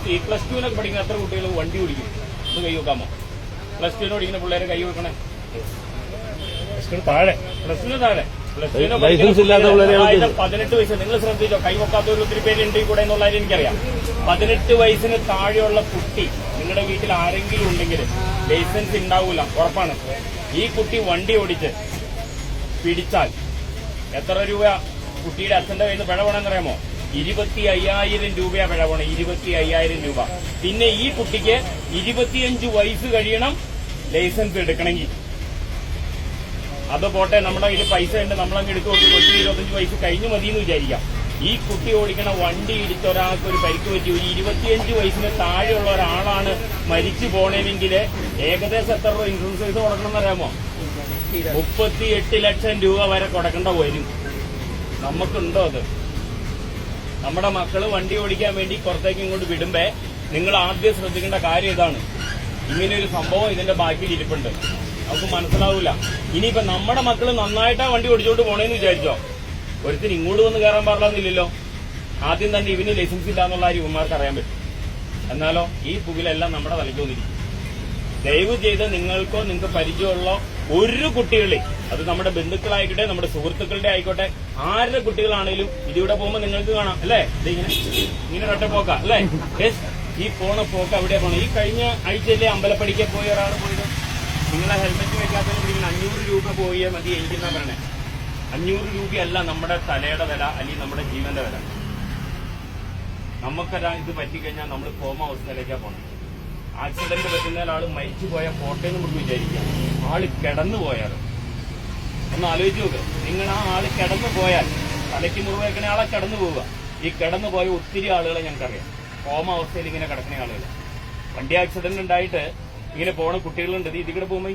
ഈ പ്ലസ് ടുവിനൊക്കെ പഠിക്കുന്ന എത്ര കുട്ടികൾ വണ്ടി ഓടിക്കും? ഒന്ന് കൈ വെക്കാമോ? പ്ലസ് ടുവിന് പഠിക്കുന്ന പിള്ളേരെ കൈ വെക്കണേ. താഴെ പ്ലസ് ടുവിന് താഴെ 18 വയസ്സ്. നിങ്ങൾ ശ്രദ്ധിച്ചോ, കൈ വെക്കാത്തവർ ഒത്തിരി പേരുണ്ട് ഈ കൂടെ എന്നുള്ള കാര്യം എനിക്കറിയാം. 18 വയസ്സിന് താഴെയുള്ള കുട്ടി നിങ്ങളുടെ വീട്ടിൽ ആരെങ്കിലും ഉണ്ടെങ്കിൽ ലൈസൻസ് ഉണ്ടാവൂല, ഉറപ്പാണ്. ഈ കുട്ടി വണ്ടി ഓടിച്ച് പിടിച്ചാൽ എത്ര രൂപ കുട്ടിയുടെ അച്ഛന്റെ കയ്യിൽ നിന്ന് പിഴവണമെന്നറിയാമോ? 25,000 രൂപയാ പിഴവണം. 25,000 രൂപ. പിന്നെ ഈ കുട്ടിക്ക് 25 വയസ്സ് കഴിയണം ലൈസൻസ് എടുക്കണമെങ്കിൽ. അത് പോട്ടെ, നമ്മുടെ കയ്യിൽ പൈസ ഉണ്ട്, നമ്മളങ്ങ് എടുത്തു കൊടുത്ത് 25 വയസ്സ് കഴിഞ്ഞു മതിയെന്ന് വിചാരിക്കാം. ഈ കുട്ടി ഓടിക്കണ വണ്ടി ഇടിച്ച ഒരാൾക്ക് ഒരു പരിക്ക് പറ്റി, ഒരു 25 വയസ്സിന് താഴെയുള്ള ഒരാളാണ് മരിച്ചു പോണെങ്കിൽ ഏകദേശം എത്ര രൂപ ഇൻഷുറൻസ് പൈസ കൊടുക്കണം എന്നറിയാമോ? 38 ലക്ഷം രൂപ വരെ കൊടുക്കേണ്ട വരും. നമുക്കുണ്ടോ അത്? നമ്മുടെ മക്കള് വണ്ടി ഓടിക്കാൻ വേണ്ടി പുറത്തേക്ക് ഇങ്ങോട്ട് വിടുമ്പോ നിങ്ങൾ ആദ്യം ശ്രദ്ധിക്കേണ്ട കാര്യം ഇതാണ്. ഇങ്ങനെയൊരു സംഭവം ഇതിന്റെ ബാക്കിൽ ഇരിപ്പുണ്ട്, നമുക്ക് മനസ്സിലാവൂല. ഇനിയിപ്പോ നമ്മുടെ മക്കള് നന്നായിട്ടാ വണ്ടി ഓടിച്ചോണ്ട് പോണേന്ന് വിചാരിച്ചോ, ഒരുത്തിന് ഇങ്ങോട്ട് വന്ന് കയറാൻ പാടില്ലെന്നില്ലല്ലോ. ആദ്യം തന്നെ ഇവന് ലൈസൻസ് ഇല്ലാന്നുള്ള കാര്യം ഇവന്മാർക്ക് അറിയാൻ പറ്റും. എന്നാലോ ഈ പുകിലെല്ലാം നമ്മുടെ തലയ്ക്ക് വന്നിരിക്കും. ദയവ് ചെയ്ത് നിങ്ങൾക്ക് പരിചയമുള്ള ഒരു കുട്ടികളെ, അത് നമ്മുടെ ബന്ധുക്കളായിക്കോട്ടെ, നമ്മുടെ സുഹൃത്തുക്കളുടെ ആയിക്കോട്ടെ, ആരുടെ കുട്ടികളാണേലും ഇതിവിടെ പോകുമ്പോൾ നിങ്ങൾക്ക് കാണാം അല്ലേ, ഇങ്ങനെ ഒറ്റ പോക്ക അല്ലേ? ഈ പോണ പോക്ക് അവിടെ പോണം. ഈ കഴിഞ്ഞ ആഴ്ചയിലെ അമ്പലപ്പടിക്ക് പോയ ഒരാൾ പോയത്, നിങ്ങളെ ഹെൽമെറ്റ് വെക്കാത്തതിന് 500 രൂപ പോയേ മതി എനിക്കെന്നാ പറയണേ. 500 രൂപയല്ല നമ്മുടെ തലയുടെ വില, അല്ലെങ്കിൽ നമ്മുടെ ജീവന്റെ വില. നമുക്കൊരാ ഇത് പറ്റിക്കഴിഞ്ഞാൽ നമ്മൾ കോമ അവസ്ഥയിലേക്കാണ് പോകണം. ആക്സിഡന്റ് പറ്റുന്ന ഒരാൾ മരിച്ചു പോയാൽ പോട്ടേന്ന് നമുക്ക് വിചാരിക്കാം. ആള് കിടന്നു പോയാൽ ഒന്ന് ആലോചിച്ച് നോക്ക്. നിങ്ങൾ ആ ആള് കിടന്നു പോയാൽ, തലയ്ക്ക് മുറിവേക്കണ ആളെ കിടന്നു പോവുക. ഈ കിടന്നു പോയ ഒത്തിരി ആളുകളെ ഞങ്ങൾക്കറിയാം, കോമ അവസ്ഥയിൽ ഇങ്ങനെ കിടക്കുന്ന ആളുകൾ. വണ്ടി ആക്സിഡന്റ് ഉണ്ടായിട്ട് ഇങ്ങനെ പോണ കുട്ടികളുണ്ട്. ഇതിവിടെ പോകുമ്പോൾ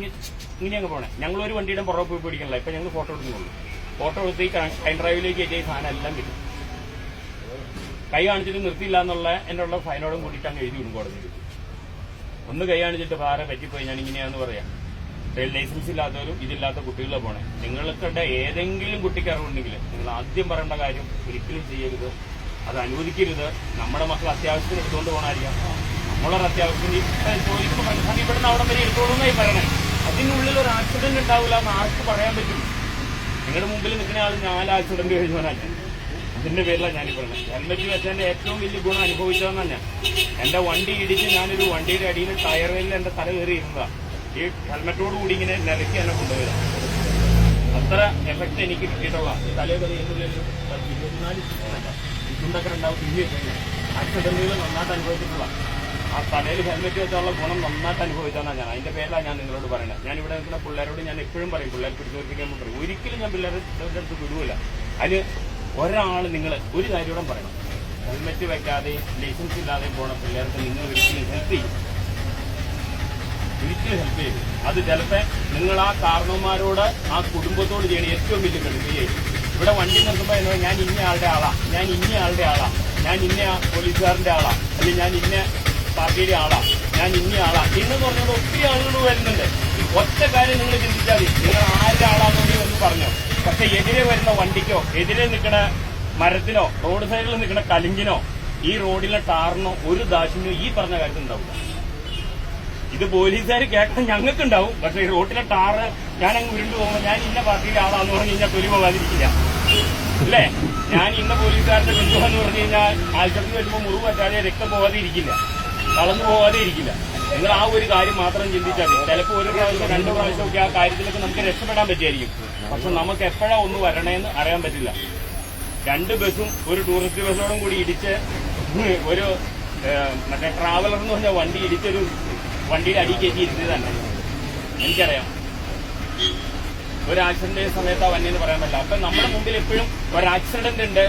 ഇങ്ങനെ അങ്ങ് പോണേ. ഞങ്ങളൊരു വണ്ടിയുടെ പുറകെ പോയി പിടിക്കണില്ല, ഇപ്പൊ ഞങ്ങൾ ഫോട്ടോ എടുക്കുന്നുള്ളൂ. ഫോട്ടോ എടുത്ത് ഈ കൈൻ ഡ്രൈവിലേക്ക് എത്തിയ സാധനം എല്ലാം കിട്ടും. കൈ കാണിച്ചിട്ട് നിർത്തിയില്ല എന്നുള്ള എന്റെ ഉള്ള ഫൈനോടും കൂടിയിട്ട് അങ്ങ് എഴുതി വിടും കോടതിയിൽ. ഒന്ന് കൈ കാണിച്ചിട്ട് വേറെ പറ്റിപ്പോയി ഞാൻ ഇങ്ങനെയാന്ന് പറയാം. ലൈസൻസ് ഇല്ലാത്തവരും ഇതില്ലാത്ത കുട്ടികളെ പോണേ. നിങ്ങൾക്കുടെ ഏതെങ്കിലും കുട്ടിക്ക് അറിവുണ്ടെങ്കിൽ നിങ്ങൾ ആദ്യം പറയേണ്ട കാര്യം ഒരിക്കലും ചെയ്യരുത്, അത് അനുവദിക്കരുത്. നമ്മുടെ മക്കൾ അത്യാവശ്യത്തിന് എടുത്തുകൊണ്ട് പോകണമായിരിക്കാം. നമ്മളൊരു അത്യാവശ്യത്തിന് ചോദിക്കുമ്പോൾ ഇവിടുന്ന് അവിടെ വരെ എടുത്തോളൂന്നായി പറയണേ. അതിനുള്ളിൽ ഒരു ആക്സിഡന്റ് ഉണ്ടാവില്ല എന്ന് ആർക്ക് പറയാൻ പറ്റും? നിങ്ങളുടെ മുമ്പിൽ നിൽക്കുന്ന ആൾ 4 ആക്സിഡന്റ് കഴിഞ്ഞവനാണ്. അതിന്റെ പേരിലാണ് ഞാനീ പറയുന്നത്. ഹെൽമെറ്റ് വെച്ചതിന്റെ ഏറ്റവും വലിയ ഗുണം അനുഭവിച്ചതെന്ന് തന്നെ. എന്റെ വണ്ടി ഇടിച്ച് ഞാനൊരു വണ്ടിയുടെ അടിയിൽ ടയറിൽ എന്റെ തല കയറി ഇരുന്നതാ. ഈ ഹെൽമെറ്റോട് കൂടി ഇങ്ങനെ നിലയ്ക്ക് എന്നെ കൊണ്ടുപോയതാ. അത്ര എഫക്ട് എനിക്ക് കിട്ടിയിട്ടുള്ള തലയിൽ 24 ചുണ്ടൊക്കെ ഉണ്ടാവും. ആക്സിഡന്റുകൾ നന്നായിട്ട് അനുഭവിച്ചിട്ടുള്ള ആ തലയിൽ ഹെൽമെറ്റ് വെച്ചുള്ള ഗുണം നന്നായിട്ട് അനുഭവിച്ചാണ് ഞാൻ. അതിന്റെ പേരിലാണ് ഞാൻ നിങ്ങളോട് പറയുന്നത്. ഞാൻ ഇവിടെ നിൽക്കുന്ന പിള്ളേരോട് ഞാൻ എപ്പോഴും പറയും, പിള്ളേർ പിടിച്ചോർപ്പിക്കാൻ പറയും. ഒരിക്കലും ഞാൻ പിള്ളേരുടെ അടുത്ത് വിടുവില്ല. അതിന് ഒരാൾ നിങ്ങൾ ഒരു കാര്യത്തോടെ പറയണം, ഹെൽമെറ്റ് വെക്കാതെ ലൈസൻസ് ഇല്ലാതെ പോണ പിള്ളേർക്ക് നിങ്ങൾ ഒരിക്കലും ഹെൽപ്പ് ചെയ്യും, ഒരിക്കലും ഹെൽപ്പ് ചെയ്യും. അത് ചിലപ്പോൾ നിങ്ങൾ ആ കാരണവന്മാരോട് ആ കുടുംബത്തോട് ചെയ്യണ ഏറ്റവും വലിയ കടുക്കുകയായിരിക്കും. ഇവിടെ വണ്ടി നിർത്തുമ്പോൾ എന്നോ ഞാൻ ഇന്ന ആളുടെ ആളാ, ഞാൻ ഇന്ന ആളുടെ ആളാ, ഞാൻ ഇന്ന പോലീസുകാരന്റെ ആളാ, അല്ലെങ്കിൽ ഞാൻ ഇന്ന പാർട്ടിയുടെ ആളാ, ഞാൻ ഇന്ന ആളാ എന്ന് പറഞ്ഞത് ഒത്തിരി ആളുകൾ വരുന്നുണ്ട്. ഒറ്റ കാര്യം നിങ്ങൾ ചിന്തിച്ചാൽ മതി, നിങ്ങൾ ആരുടെ ആളാണെന്ന് എന്ന് പറഞ്ഞോ. പക്ഷെ എതിരെ വരുന്ന വണ്ടിക്കോ, എതിരെ നിൽക്കുന്ന മരത്തിനോ, റോഡ് സൈഡിൽ നിൽക്കുന്ന കലിങ്കിനോ, ഈ റോഡിലെ ടാറിനോ ഒരു ദാക്ഷിണ്യോ ഈ പറഞ്ഞ കാര്യത്തിൽ ഉണ്ടാവില്ല. ഇത് പോലീസുകാർ കേട്ടാൽ ഞങ്ങൾക്കുണ്ടാവും. പക്ഷെ ഈ റോഡിലെ ടാറ് ഞാനങ്ങ് ഉരുണ്ടു പോകുമ്പോൾ ഞാൻ ഇന്ന പാർട്ടിയുടെ ആളാന്ന് പറഞ്ഞു കഴിഞ്ഞാൽ തൊലി പോകാതിരിക്കില്ല അല്ലേ? ഞാൻ ഇന്ന പോലീസുകാരുടെ ബന്ധുവെന്ന് പറഞ്ഞു കഴിഞ്ഞാൽ ആശുപത്രി വരുമ്പോൾ മുറിവ് പറ്റാതെ രക്തം പോകാതെ ഇരിക്കില്ല, കളന്നു പോകാതെ ഇരിക്കില്ല. നിങ്ങൾ ആ ഒരു കാര്യം മാത്രം ചിന്തിച്ചാൽ മതി. ചിലപ്പോൾ 1 പ്രാവശ്യം 2 പ്രാവശ്യമൊക്കെ ആ കാര്യത്തിലൊക്കെ നമുക്ക് രക്ഷപ്പെടാൻ പറ്റുമായിരിക്കും. പക്ഷെ നമുക്ക് എപ്പോഴാ ഒന്ന് വരണേന്ന് അറിയാൻ പറ്റില്ല. 2 ബസ്സും ഒരു ടൂറിസ്റ്റ് ബസ്സോടും കൂടി ഇടിച്ച് ഒരു മറ്റേ ട്രാവലർ എന്ന് പറഞ്ഞ വണ്ടി ഇടിച്ചൊരു വണ്ടിയുടെ അടി കയറ്റി ഇരുന്നത് തന്നെ എനിക്കറിയാം. ഒരു ആക്സിഡന്റ് സമയത്താ വന്നേന്ന് പറയാൻ പറ്റില്ല. അപ്പൊ നമ്മുടെ മുമ്പിൽ എപ്പോഴും ഒരു ആക്സിഡന്റ് ഉണ്ട്.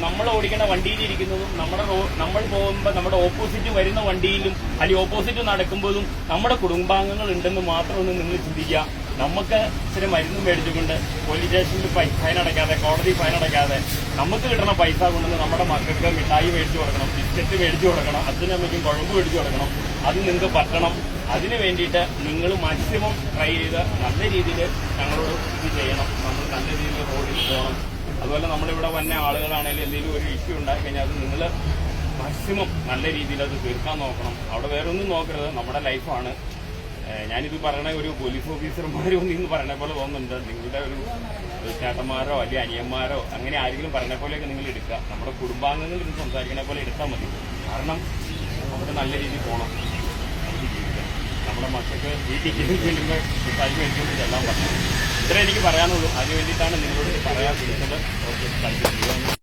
നമ്മൾ ഓടിക്കുന്ന വണ്ടിയിലിരിക്കുന്നതും നമ്മൾ പോകുമ്പോൾ നമ്മുടെ ഓപ്പോസിറ്റ് വരുന്ന വണ്ടിയിലും അല്ലെങ്കിൽ ഓപ്പോസിറ്റ് നടക്കുമ്പോഴും നമ്മുടെ കുടുംബാംഗങ്ങൾ ഉണ്ടെന്ന് മാത്രമൊന്ന് നിങ്ങൾ ചിന്തിക്കുക. നമുക്ക് ഇച്ചിരി മരുന്ന് മേടിച്ചുകൊണ്ട് പോലീസ് സ്റ്റേഷനിൽ ഫൈൻ അടയ്ക്കാതെ, കോടതി ഫൈൻ അടയ്ക്കാതെ നമുക്ക് കിട്ടുന്ന പൈസ കൊണ്ടുവന്ന് നമ്മുടെ മക്കൾക്ക് മിഠായി മേടിച്ചു കൊടുക്കണം, ബിസ്ക്കറ്റ് മേടിച്ചു കൊടുക്കണം, അച്ഛനമ്മയ്ക്കും കുഴമ്പ് മേടിച്ചു കൊടുക്കണം. അത് നിങ്ങൾക്ക് പറ്റണം. അതിന് വേണ്ടിയിട്ട് നിങ്ങൾ മാക്സിമം ട്രൈ ചെയ്ത് നല്ല രീതിയിൽ ഞങ്ങളോട് ഇത് ചെയ്യണം. നമ്മൾ നല്ല രീതിയിൽ റോഡിൽ പോകണം. അതുപോലെ നമ്മളിവിടെ വന്ന ആളുകളാണെങ്കിലും എന്തെങ്കിലും ഒരു ഇഷ്യൂ ഉണ്ടായി കഴിഞ്ഞാൽ അത് നിങ്ങൾ മാക്സിമം നല്ല രീതിയിൽ അത് തീർക്കാൻ നോക്കണം. അവിടെ വേറെ ഒന്നും നോക്കരുത്, നമ്മുടെ ലൈഫാണ്. ഞാനിത് പറയണ ഒരു പോലീസ് ഓഫീസർമാരോ എന്ന് പറയണ പോലെ തോന്നുന്നുണ്ട്. നിങ്ങളുടെ ഒരു ചേട്ടന്മാരോ അല്ലെങ്കിൽ അനിയന്മാരോ അങ്ങനെ ആരെങ്കിലും പറഞ്ഞ പോലെയൊക്കെ നിങ്ങൾ എടുക്കുക. നമ്മുടെ കുടുംബാംഗങ്ങൾ ഇത് സംസാരിക്കണ പോലെ എടുത്താൽ മതി. കാരണം നമുക്ക് നല്ല രീതിയിൽ പോകണം, നമുക്ക് ജീവിക്കാം. നമ്മുടെ മക്കൾക്ക് വീട്ടിൽ ചെല്ലുമ്പോൾ സംസാരിക്കാൻ വേണ്ടിയിട്ട് ചെല്ലാൻ പറ്റണം. ഇത്രേ എനിക്ക് പറയാനുള്ളൂ. അതിന് വേണ്ടിയിട്ടാണ് നിങ്ങളോട് പറയാൻ വിളിച്ചത്. ഓക്കെ, താല്പര്യം.